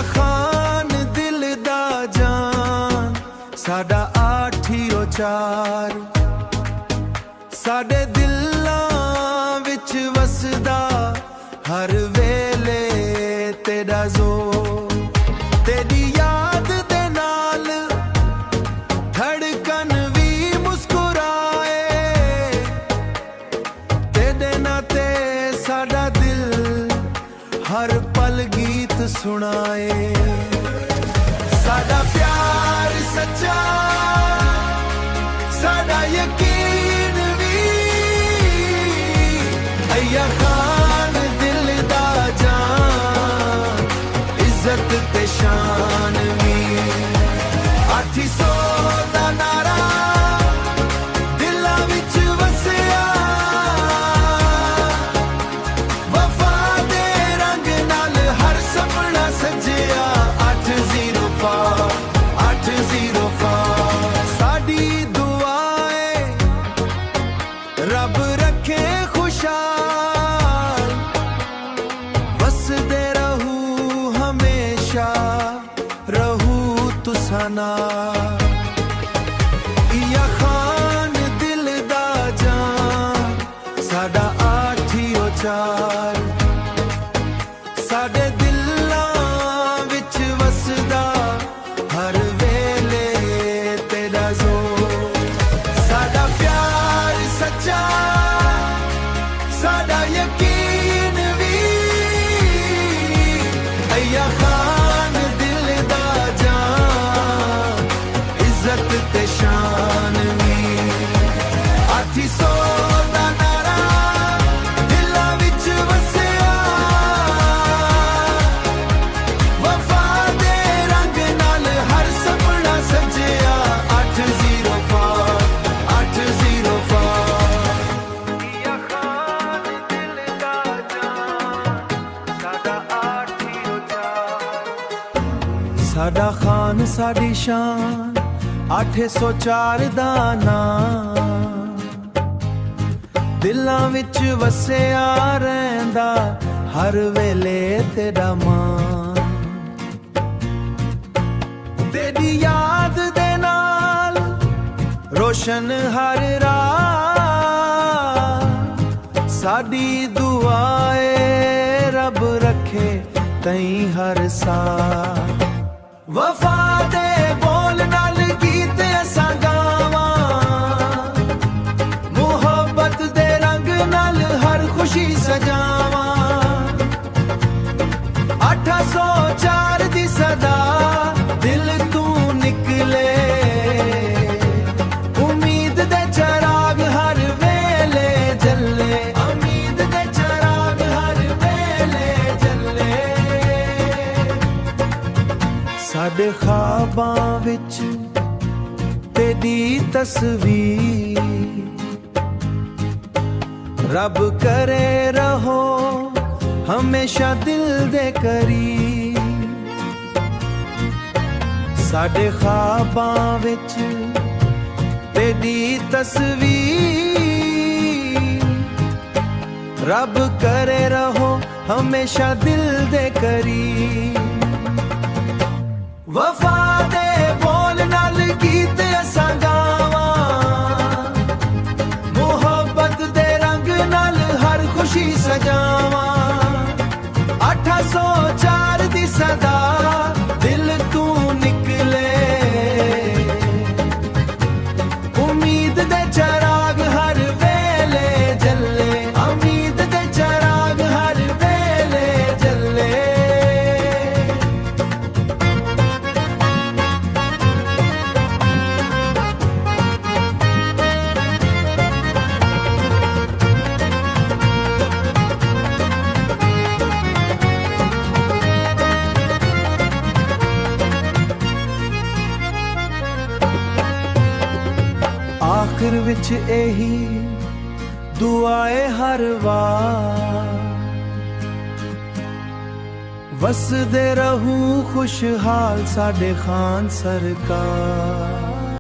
या खान दिल दा जान साडा आठियो चार साडे दिलां विच वसदा हर वेले तेरा जोर तेरी याद दे नाल धड़कन भी मुस्कुराए तेरे नाते साडा दिल हर पल गीत सुनाए साडा प्यार सच्चा साडा यकीन भी अय्या खान दिल दा जान इज्जत ते शान भी 800 दा नारा दिलां विच वसिया वफा दे रंग नाल हर सपना सजिया 805 साडी दुआए रब रखे खुशहाल वसदे रहू हमेशा रहू तुसा नाल या खान दिल दा जान साडा आठियो चार साडे दिलां विच वसदा हर वेले तेरा जोर साडा प्यार सच्चा साडा यकीन भी अय्या खान दिल दा जान इज्जत ते शान भी 800 दा नारा दिलां विच वसिया वफा दे रंग नाल हर सपना सजिया 805 या खान दिल दा जान साडा आठियो चार साडा खान साडी शान 804 दा नाम दिलां विच वसिया रहिंदा हर वेले तेरा मान तेरी याद दे नाल रोशन हर राह साडी दुआए रब रखे तई हर साथ वफा दे बोल नाल गीत असां गावां मुहब्बत दे रंग नाल हर खुशी सजावां 804 दी सदा दिल तू निकले उम्मीद दे चराग हर वेले जले उम्मीद दे चराग हर वेले जले साडे ख्वाबां विच तेरी तस्वीर रब करे रहो हमेशा दिल दे करीब साडे ख्वाबां विच तेरी तस्वीर रब करे रहो हमेशा दिल दे करीब वफा दे बोल नाल गीत असां गावां मुहब्बत दे रंग नाल हर खुशी सजावां 804 दी सदा दिल तू निकले उम्मीद दे चराग हर वेले जले उम्मीद दे चराग हर वेले जले आखिर विच एही दुआए हर वार वसदे रहूं खुशहाल साडे खान सरकार।